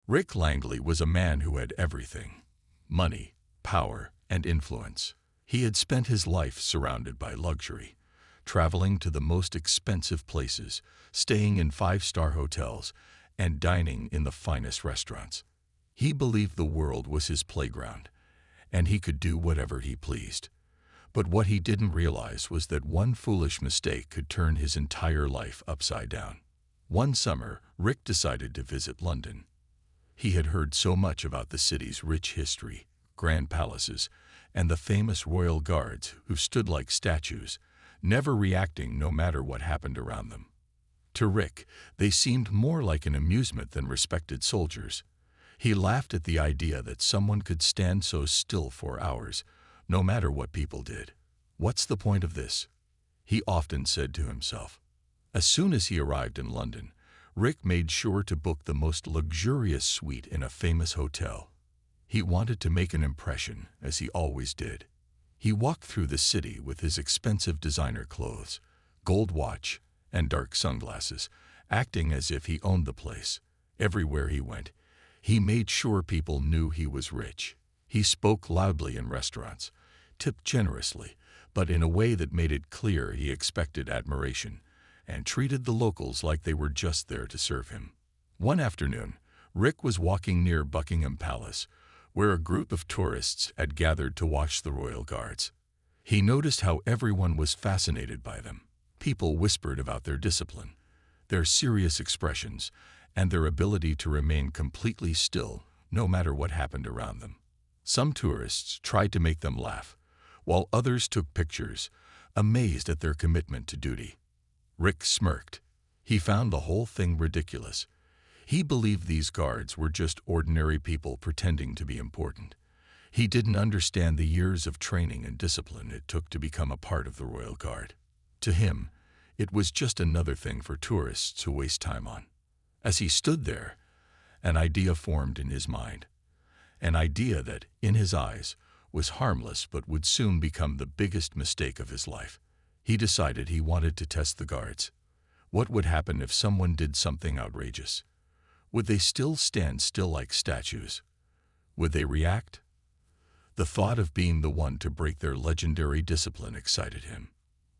Rick Langley was a man who had everything: money, power, and influence. He had spent his life surrounded by luxury, traveling to the most expensive places, staying in five-star hotels, and dining in the finest restaurants. He believed the world was his playground, and he could do whatever he pleased. But what he didn't realize was that one foolish mistake could turn his entire life upside down. One summer, Rick decided to visit London. He had heard so much about the city's rich history, grand palaces, and the famous royal guards who stood like statues, never reacting no matter what happened around them. To Rick, they seemed more like an amusement than respected soldiers. He laughed at the idea that someone could stand so still for hours, no matter what people did. "What's the point of this?" he often said to himself. As soon as he arrived in London, Rick made sure to book the most luxurious suite in a famous hotel. He wanted to make an impression, as he always did. He walked through the city with his expensive designer clothes, gold watch, and dark sunglasses, acting as if he owned the place. Everywhere he went, he made sure people knew he was rich. He spoke loudly in restaurants, tipped generously, but in a way that made it clear he expected admiration, and treated the locals like they were just there to serve him. One afternoon, Rick was walking near Buckingham Palace, where a group of tourists had gathered to watch the royal guards. He noticed how everyone was fascinated by them. People whispered about their discipline, their serious expressions, and their ability to remain completely still no matter what happened around them. Some tourists tried to make them laugh, while others took pictures, amazed at their commitment to duty. Rick smirked. He found the whole thing ridiculous. He believed these guards were just ordinary people pretending to be important. He didn't understand the years of training and discipline it took to become a part of the Royal Guard. To him, it was just another thing for tourists to waste time on. As he stood there, an idea formed in his mind. An idea that, in his eyes, was harmless but would soon become the biggest mistake of his life. He decided he wanted to test the guards. What would happen if someone did something outrageous? Would they still stand still like statues? Would they react? The thought of being the one to break their legendary discipline excited him.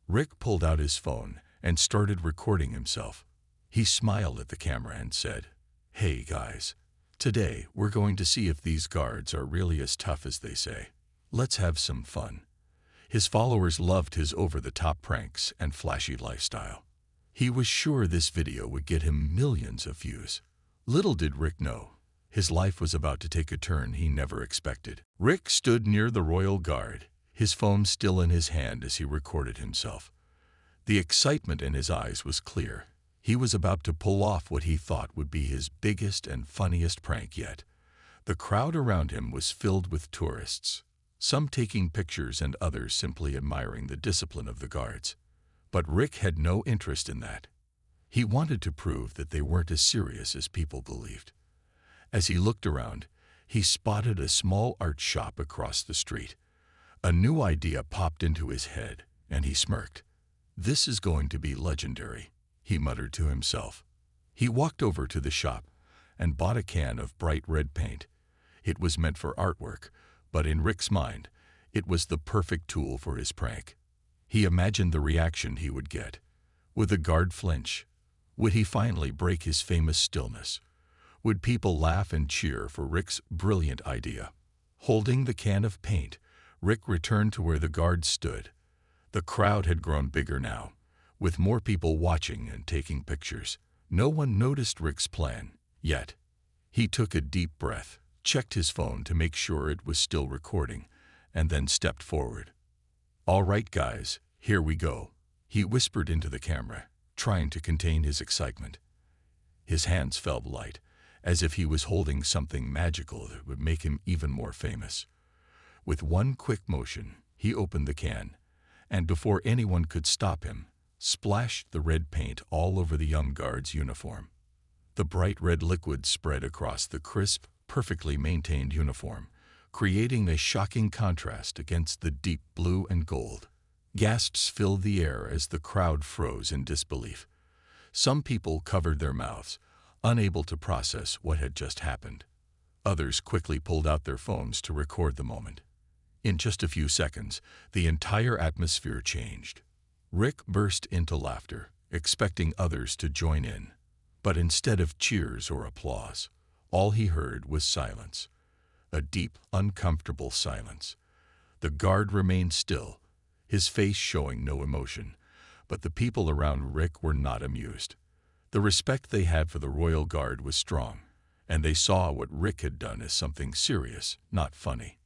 Rick pulled out his phone and started recording himself. He smiled at the camera and said, "Hey guys, today we're going to see if these guards are really as tough as they say. Let's have some fun." His followers loved his over-the-top pranks and flashy lifestyle. He was sure this video would get him millions of views. Little did Rick know, his life was about to take a turn he never expected. Rick stood near the royal guard, his phone still in his hand as he recorded himself. The excitement in his eyes was clear. He was about to pull off what he thought would be his biggest and funniest prank yet. The crowd around him was filled with tourists, some taking pictures and others simply admiring the discipline of the guards. But Rick had no interest in that. He wanted to prove that they weren't as serious as people believed. As he looked around, he spotted a small art shop across the street. A new idea popped into his head, and he smirked. "This is going to be legendary," he muttered to himself. He walked over to the shop and bought a can of bright red paint. It was meant for artwork, but in Rick's mind, it was the perfect tool for his prank. He imagined the reaction he would get. Would the guard flinch? Would he finally break his famous stillness? Would people laugh and cheer for Rick's brilliant idea? Holding the can of paint, Rick returned to where the guards stood. The crowd had grown bigger now, with more people watching and taking pictures. No one noticed Rick's plan, yet. He took a deep breath, checked his phone to make sure it was still recording, and then stepped forward. "All right, guys, here we go," he whispered into the camera, trying to contain his excitement. His hands felt light, as if he was holding something magical that would make him even more famous. With one quick motion, he opened the can, and before anyone could stop him, splashed the red paint all over the young guard's uniform. The bright red liquid spread across the crisp, perfectly maintained uniform, creating a shocking contrast against the deep blue and gold. Gasps filled the air as the crowd froze in disbelief. Some people covered their mouths, unable to process what had just happened. Others quickly pulled out their phones to record the moment. In just a few seconds, the entire atmosphere changed. Rick burst into laughter, expecting others to join in. But instead of cheers or applause, all he heard was silence. A deep, uncomfortable silence. The guard remained still, his face showing no emotion, but the people around Rick were not amused. The respect they had for the Royal Guard was strong, and they saw what Rick had done as something serious, not funny.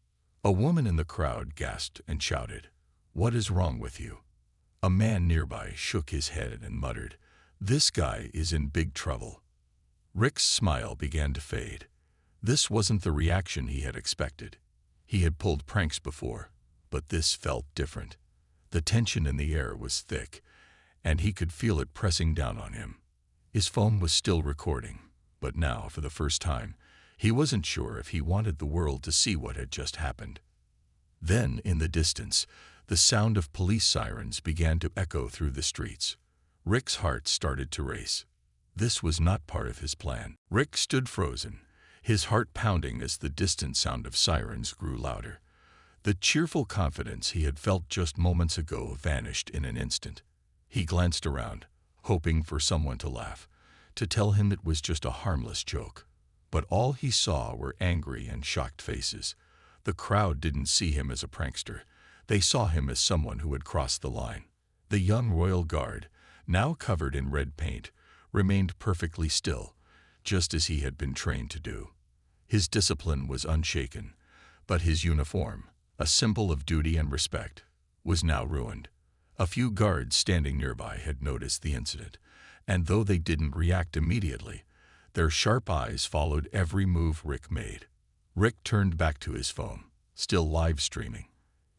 A woman in the crowd gasped and shouted, "What is wrong with you?" A man nearby shook his head and muttered, "This guy is in big trouble." Rick's smile began to fade. This wasn't the reaction he had expected. He had pulled pranks before, but this felt different. The tension in the air was thick, and he could feel it pressing down on him. His phone was still recording, but now, for the first time, he wasn't sure if he wanted the world to see what had just happened. Then, in the distance, the sound of police sirens began to echo through the streets. Rick's heart started to race. This was not part of his plan. Rick stood frozen, his heart pounding as the distant sound of sirens grew louder. The cheerful confidence he had felt just moments ago vanished in an instant. He glanced around, hoping for someone to laugh, to tell him it was just a harmless joke. But all he saw were angry and shocked faces. The crowd didn't see him as a prankster. They saw him as someone who had crossed the line. The young royal guard, now covered in red paint, remained perfectly still, just as he had been trained to do. His discipline was unshaken, but his uniform, a symbol of duty and respect, was now ruined. A few guards standing nearby had noticed the incident, and though they didn't react immediately, their sharp eyes followed every move Rick made. Rick turned back to his phone, still live streaming.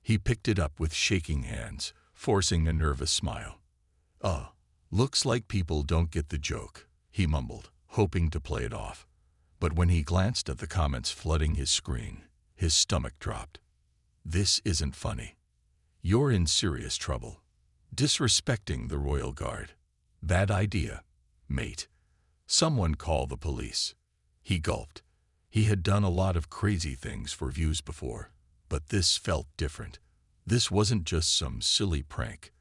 He picked it up with shaking hands, forcing a nervous smile. Looks like people don't get the joke," he mumbled, hoping to play it off. But when he glanced at the comments flooding his screen, his stomach dropped. "This isn't funny. You're in serious trouble. Disrespecting the Royal Guard. Bad idea, mate. Someone call the police." He gulped. He had done a lot of crazy things for views before, but this felt different. This wasn't just some silly prank.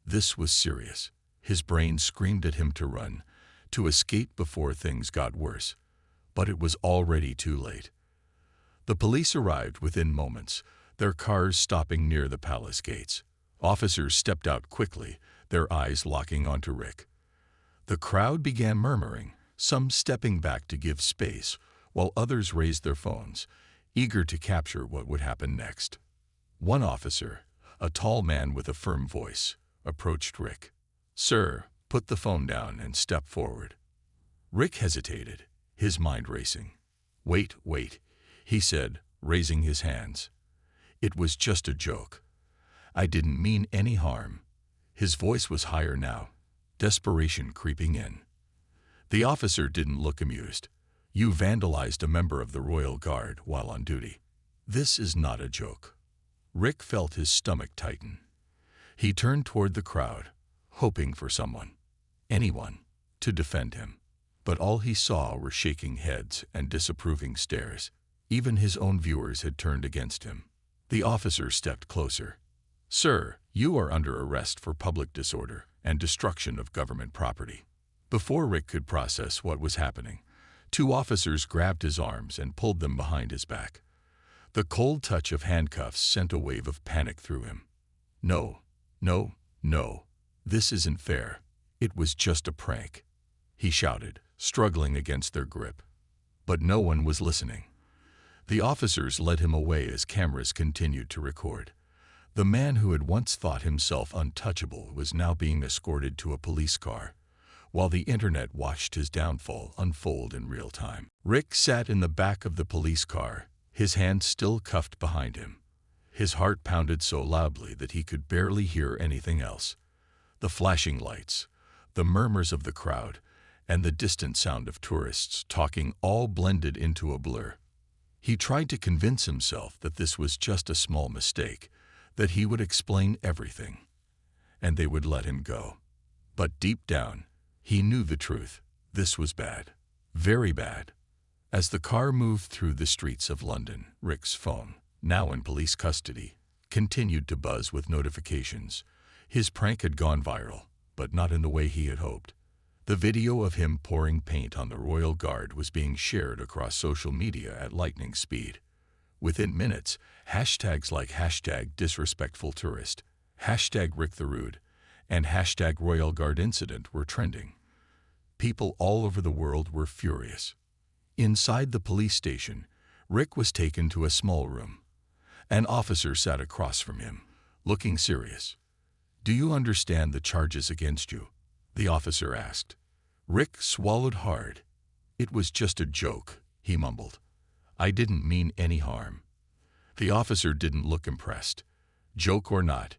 This was serious. His brain screamed at him to run, to escape before things got worse. But it was already too late. The police arrived within moments, their cars stopping near the palace gates. Officers stepped out quickly, their eyes locking onto Rick. The crowd began murmuring, some stepping back to give space, while others raised their phones, eager to capture what would happen next. One officer, a tall man with a firm voice, approached Rick. "Sir, put the phone down and step forward." Rick hesitated, his mind racing. Wait, he said, raising his hands. "It was just a joke. I didn't mean any harm." His voice was higher now, desperation creeping in. The officer didn't look amused. "You vandalized a member of the Royal Guard while on duty. This is not a joke." Rick felt his stomach tighten. He turned toward the crowd, hoping for someone, anyone, to defend him. But all he saw were shaking heads and disapproving stares. Even his own viewers had turned against him. The officer stepped closer. "Sir, you are under arrest for public disorder and destruction of government property." Before Rick could process what was happening, two officers grabbed his arms and pulled them behind his back. The cold touch of handcuffs sent a wave of panic through him. No. This isn't fair. It was just a prank," he shouted, struggling against their grip. But no one was listening. The officers led him away as cameras continued to record. The man who had once thought himself untouchable was now being escorted to a police car, while the internet watched his downfall unfold in real time. Rick sat in the back of the police car, his hands still cuffed behind him. His heart pounded so loudly that he could barely hear anything else. The flashing lights, the murmurs of the crowd, and the distant sound of tourists talking all blended into a blur. He tried to convince himself that this was just a small mistake, that he would explain everything, and they would let him go. But deep down, he knew the truth. This was bad. Very bad. As the car moved through the streets of London, Rick's phone, now in police custody, continued to buzz with notifications. His prank had gone viral, but not in the way he had hoped. The video of him pouring paint on the Royal Guard was being shared across social media at lightning speed. Within minutes, hashtags like #disrespectfultourist, #RickTheRude, and #RoyalGuardIncident were trending. People all over the world were furious. Inside the police station, Rick was taken to a small room. An officer sat across from him, looking serious. "Do you understand the charges against you?" the officer asked. Rick swallowed hard. "It was just a joke," he mumbled. "I didn't mean any harm." The officer didn't look impressed. "Joke or not,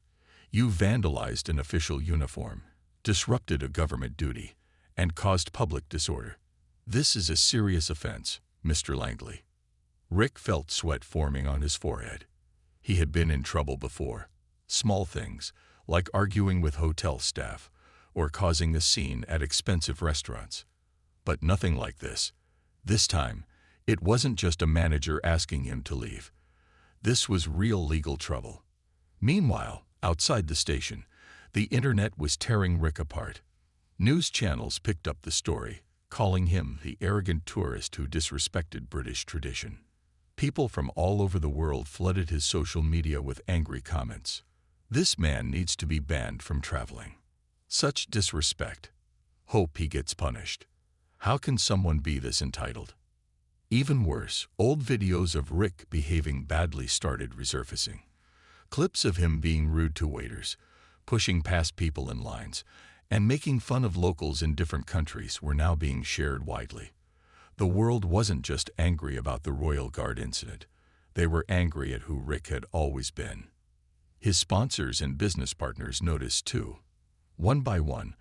you vandalized an official uniform, disrupted a government duty, and caused public disorder. This is a serious offense, Mr. Langley." Rick felt sweat forming on his forehead. He had been in trouble before. Small things, like arguing with hotel staff or causing a scene at expensive restaurants. But nothing like this. This time, it wasn't just a manager asking him to leave. This was real legal trouble. Meanwhile, outside the station, the internet was tearing Rick apart. News channels picked up the story, calling him the arrogant tourist who disrespected British tradition. People from all over the world flooded his social media with angry comments. "This man needs to be banned from traveling. Such disrespect. Hope he gets punished. How can someone be this entitled?" Even worse, old videos of Rick behaving badly started resurfacing. Clips of him being rude to waiters, pushing past people in lines, and making fun of locals in different countries were now being shared widely. The world wasn't just angry about the Royal Guard incident. They were angry at who Rick had always been. His sponsors and business partners noticed too. One by one,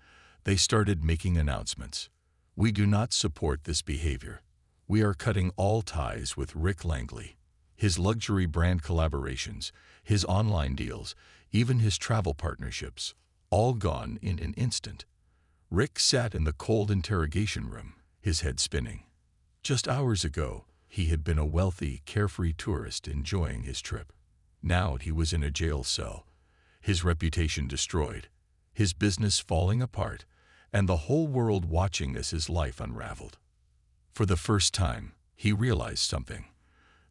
they started making announcements. "We do not support this behavior. We are cutting all ties with Rick Langley." His luxury brand collaborations, his online deals, even his travel partnerships, all gone in an instant. Rick sat in the cold interrogation room, his head spinning. Just hours ago, he had been a wealthy, carefree tourist enjoying his trip. Now he was in a jail cell, his reputation destroyed, his business falling apart, and the whole world watching as his life unraveled. For the first time, he realized something.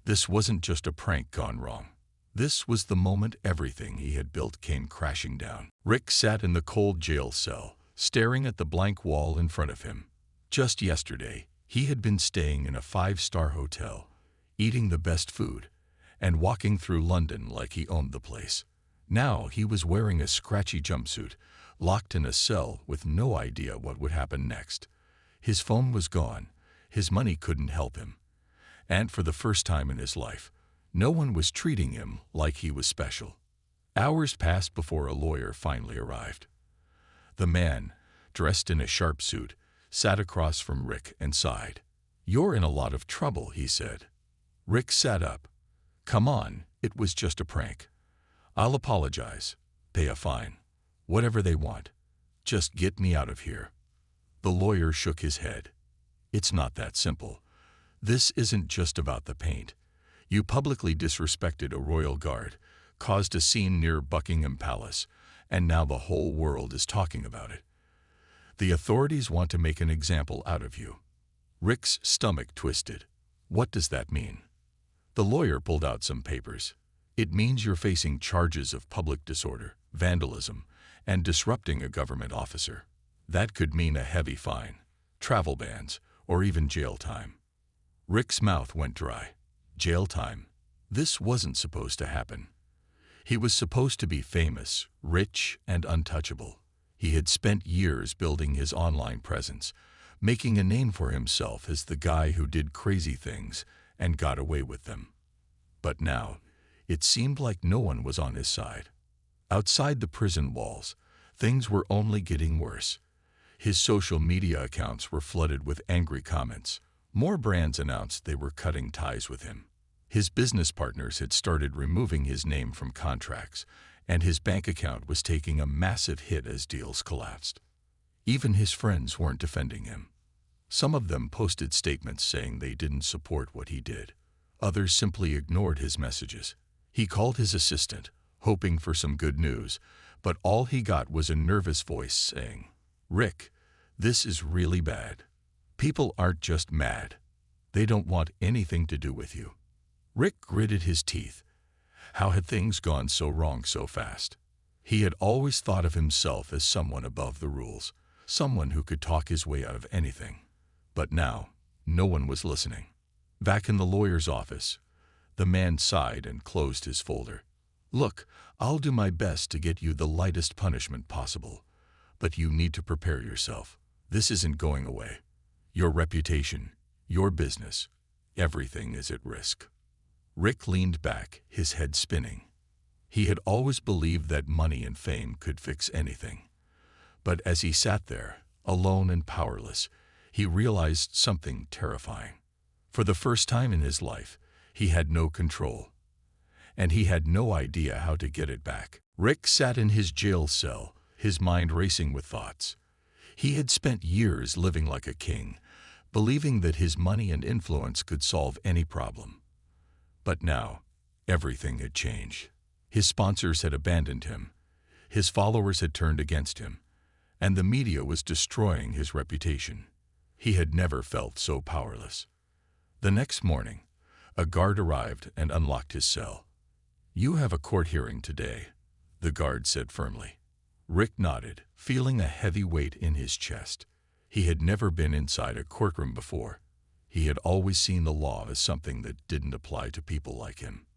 This wasn't just a prank gone wrong. This was the moment everything he had built came crashing down. Rick sat in the cold jail cell, staring at the blank wall in front of him. Just yesterday, he had been staying in a 5-star hotel, eating the best food, and walking through London like he owned the place. Now he was wearing a scratchy jumpsuit, locked in a cell with no idea what would happen next. His phone was gone. His money couldn't help him. And for the first time in his life, no one was treating him like he was special. Hours passed before a lawyer finally arrived. The man, dressed in a sharp suit, sat across from Rick and sighed. "You're in a lot of trouble," he said. Rick sat up. "Come on, it was just a prank. I'll apologize, pay a fine, whatever they want. Just get me out of here." The lawyer shook his head. "It's not that simple. This isn't just about the paint. You publicly disrespected a royal guard, caused a scene near Buckingham Palace, and now the whole world is talking about it. The authorities want to make an example out of you." Rick's stomach twisted. "What does that mean?" The lawyer pulled out some papers. "It means you're facing charges of public disorder, vandalism, and disrupting a government officer. That could mean a heavy fine, travel bans, or even jail time." Rick's mouth went dry. Jail time? This wasn't supposed to happen. He was supposed to be famous, rich, and untouchable. He had spent years building his online presence, making a name for himself as the guy who did crazy things and got away with them. But now, it seemed like no one was on his side. Outside the prison walls, things were only getting worse. His social media accounts were flooded with angry comments. More brands announced they were cutting ties with him. His business partners had started removing his name from contracts, and his bank account was taking a massive hit as deals collapsed. Even his friends weren't defending him. Some of them posted statements saying they didn't support what he did. Others simply ignored his messages. He called his assistant, hoping for some good news, but all he got was a nervous voice saying, "Rick, this is really bad. People aren't just mad. They don't want anything to do with you." Rick gritted his teeth. How had things gone so wrong so fast? He had always thought of himself as someone above the rules, someone who could talk his way out of anything. But now, no one was listening. Back in the lawyer's office, the man sighed and closed his folder. "Look, I'll do my best to get you the lightest punishment possible, but you need to prepare yourself. This isn't going away. Your reputation, your business, everything is at risk." Rick leaned back, his head spinning. He had always believed that money and fame could fix anything. But as he sat there, alone and powerless, he realized something terrifying. For the first time in his life, he had no control. And he had no idea how to get it back. Rick sat in his jail cell, his mind racing with thoughts. He had spent years living like a king, believing that his money and influence could solve any problem. But now, everything had changed. His sponsors had abandoned him, his followers had turned against him, and the media was destroying his reputation. He had never felt so powerless. The next morning, a guard arrived and unlocked his cell. "You have a court hearing today," the guard said firmly. Rick nodded, feeling a heavy weight in his chest. He had never been inside a courtroom before. He had always seen the law as something that didn't apply to people like him.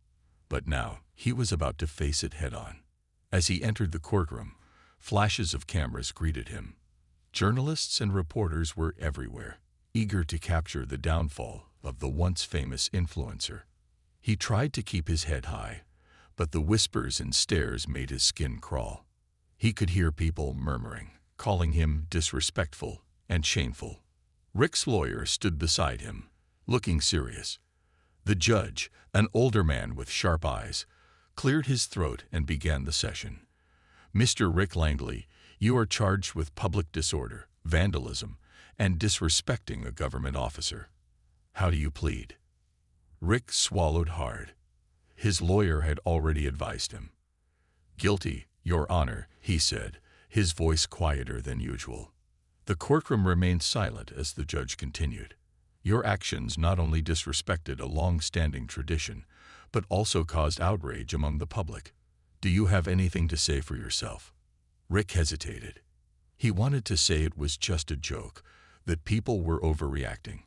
But now, he was about to face it head-on. As he entered the courtroom, flashes of cameras greeted him. Journalists and reporters were everywhere, eager to capture the downfall of the once famous influencer. He tried to keep his head high, but the whispers and stares made his skin crawl. He could hear people murmuring, calling him disrespectful and shameful. Rick's lawyer stood beside him, looking serious. The judge, an older man with sharp eyes, cleared his throat and began the session. "Mr. Rick Langley, you are charged with public disorder, vandalism, and disrespecting a government officer. How do you plead?" Rick swallowed hard. His lawyer had already advised him. "Guilty, Your Honor," he said, his voice quieter than usual. The courtroom remained silent as the judge continued. "Your actions not only disrespected a long-standing tradition, but also caused outrage among the public. Do you have anything to say for yourself?" Rick hesitated. He wanted to say it was just a joke, that people were overreacting,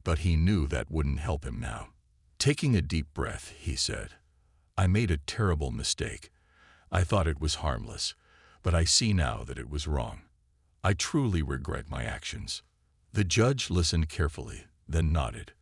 but he knew that wouldn't help him now. Taking a deep breath, he said, "I made a terrible mistake. I thought it was harmless, but I see now that it was wrong. I truly regret my actions." The judge listened carefully, then nodded.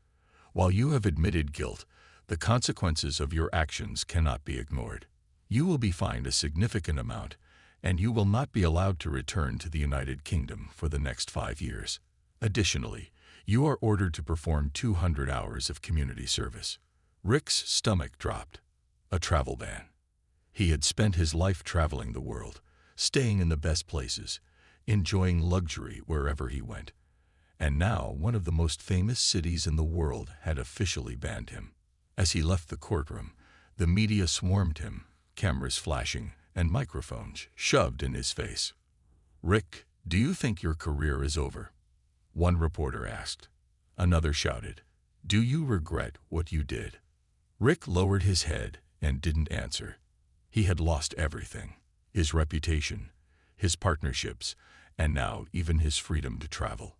"While you have admitted guilt, the consequences of your actions cannot be ignored. You will be fined a significant amount, and you will not be allowed to return to the United Kingdom for the next 5 years. Additionally, you are ordered to perform 200 hours of community service." Rick's stomach dropped. A travel ban. He had spent his life traveling the world, staying in the best places, enjoying luxury wherever he went. And now one of the most famous cities in the world had officially banned him. As he left the courtroom, the media swarmed him, cameras flashing and microphones shoved in his face. "Rick, do you think your career is over?" one reporter asked. Another shouted, "Do you regret what you did?" Rick lowered his head and didn't answer. He had lost everything, his reputation, his partnerships, and now even his freedom to travel.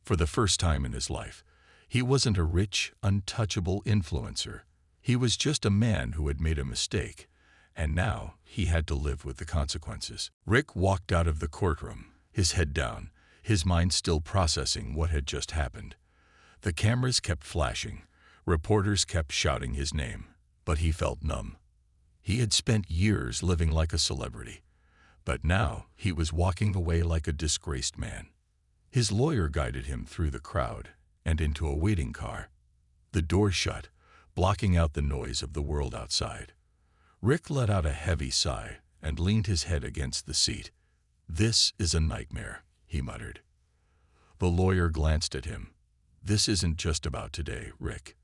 For the first time in his life, he wasn't a rich, untouchable influencer. He was just a man who had made a mistake, and now he had to live with the consequences. Rick walked out of the courtroom, his head down, his mind still processing what had just happened. The cameras kept flashing, reporters kept shouting his name, but he felt numb. He had spent years living like a celebrity, but now he was walking away like a disgraced man. His lawyer guided him through the crowd and into a waiting car. The door shut, blocking out the noise of the world outside. Rick let out a heavy sigh and leaned his head against the seat. "This is a nightmare," he muttered. The lawyer glanced at him. This isn't just about today, Rick.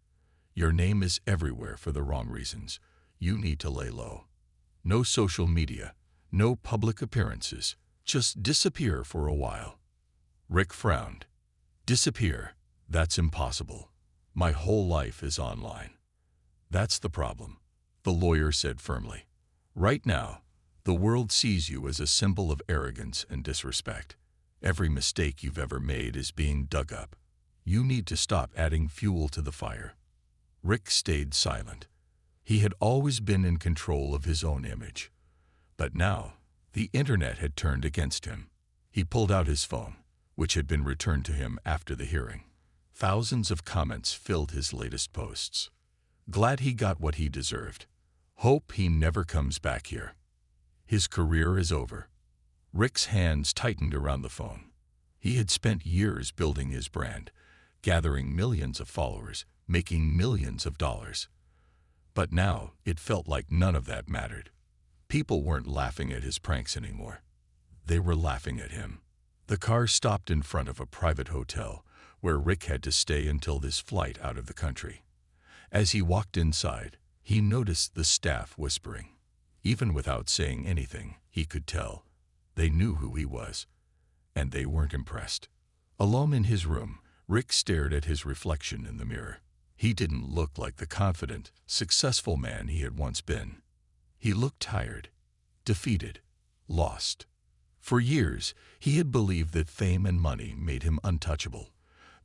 Your name is everywhere for the wrong reasons. You need to lay low. No social media, no public appearances. Just disappear for a while. Rick frowned. Disappear? That's impossible. My whole life is online. That's the problem, the lawyer said firmly. Right now, the world sees you as a symbol of arrogance and disrespect. Every mistake you've ever made is being dug up. You need to stop adding fuel to the fire. Rick stayed silent. He had always been in control of his own image. But now, the internet had turned against him. He pulled out his phone, which had been returned to him after the hearing. Thousands of comments filled his latest posts. Glad he got what he deserved. Hope he never comes back here. His career is over. Rick's hands tightened around the phone. He had spent years building his brand, gathering millions of followers, making millions of dollars. But now it felt like none of that mattered. People weren't laughing at his pranks anymore. They were laughing at him. The car stopped in front of a private hotel where Rick had to stay until this flight out of the country. As he walked inside, he noticed the staff whispering. Even without saying anything, he could tell. They knew who he was, and they weren't impressed. Alone in his room, Rick stared at his reflection in the mirror. He didn't look like the confident, successful man he had once been. He looked tired, defeated, lost. For years, he had believed that fame and money made him untouchable,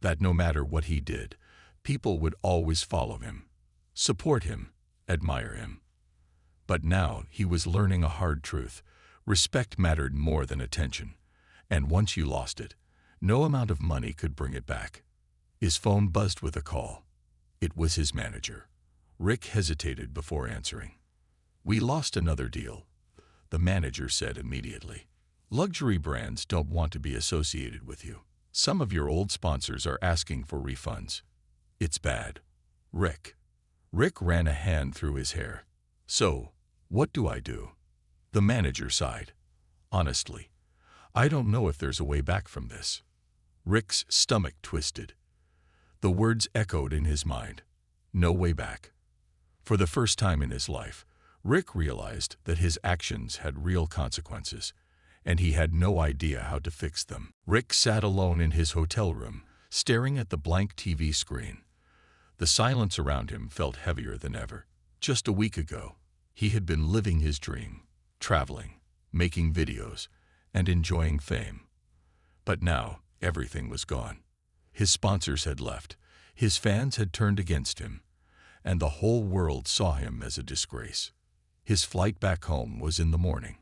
that no matter what he did, people would always follow him, support him, admire him. But now he was learning a hard truth. Respect mattered more than attention, and once you lost it, no amount of money could bring it back. His phone buzzed with a call. It was his manager. Rick hesitated before answering. "We lost another deal," the manager said immediately. "Luxury brands don't want to be associated with you. Some of your old sponsors are asking for refunds. It's bad." Rick ran a hand through his hair. "So, what do I do?" The manager sighed. "Honestly, I don't know if there's a way back from this." Rick's stomach twisted. The words echoed in his mind. No way back. For the first time in his life, Rick realized that his actions had real consequences, and he had no idea how to fix them. Rick sat alone in his hotel room, staring at the blank TV screen. The silence around him felt heavier than ever. Just a week ago, he had been living his dream, traveling, making videos, and enjoying fame. But now, everything was gone. His sponsors had left, his fans had turned against him, and the whole world saw him as a disgrace. His flight back home was in the morning.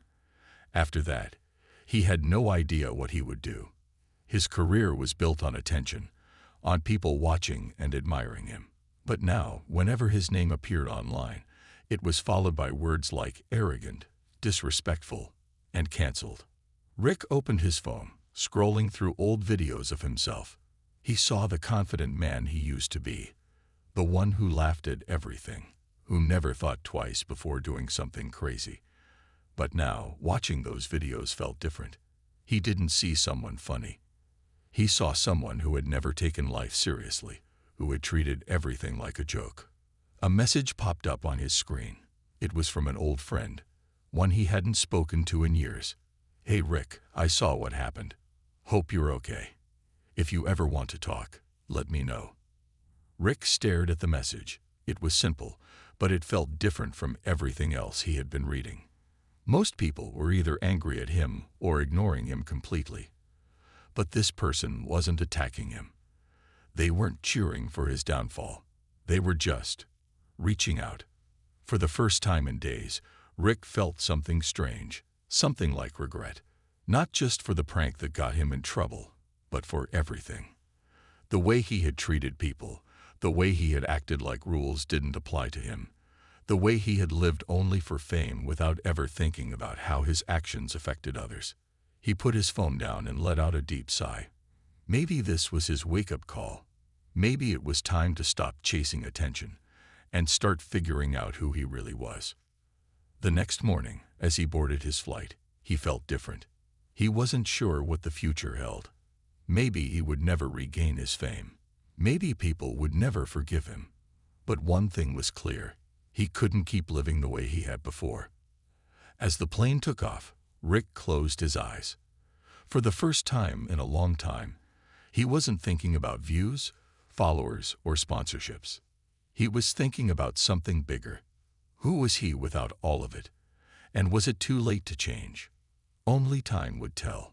After that, he had no idea what he would do. His career was built on attention, on people watching and admiring him. But now, whenever his name appeared online, it was followed by words like arrogant, disrespectful, and canceled. Rick opened his phone, scrolling through old videos of himself. He saw the confident man he used to be, the one who laughed at everything, who never thought twice before doing something crazy. But now, watching those videos felt different. He didn't see someone funny. He saw someone who had never taken life seriously, who had treated everything like a joke. A message popped up on his screen. It was from an old friend, one he hadn't spoken to in years. "Hey Rick, I saw what happened. Hope you're okay. If you ever want to talk, let me know." Rick stared at the message. It was simple, but it felt different from everything else he had been reading. Most people were either angry at him or ignoring him completely. But this person wasn't attacking him. They weren't cheering for his downfall. They were just reaching out. For the first time in days, Rick felt something strange, something like regret. Not just for the prank that got him in trouble, but for everything. The way he had treated people, the way he had acted like rules didn't apply to him, the way he had lived only for fame without ever thinking about how his actions affected others. He put his phone down and let out a deep sigh. Maybe this was his wake-up call. Maybe it was time to stop chasing attention and start figuring out who he really was. The next morning, as he boarded his flight, he felt different. He wasn't sure what the future held. Maybe he would never regain his fame. Maybe people would never forgive him. But one thing was clear. He couldn't keep living the way he had before. As the plane took off, Rick closed his eyes. For the first time in a long time, he wasn't thinking about views, followers, or sponsorships. He was thinking about something bigger. Who was he without all of it? And was it too late to change? Only time would tell.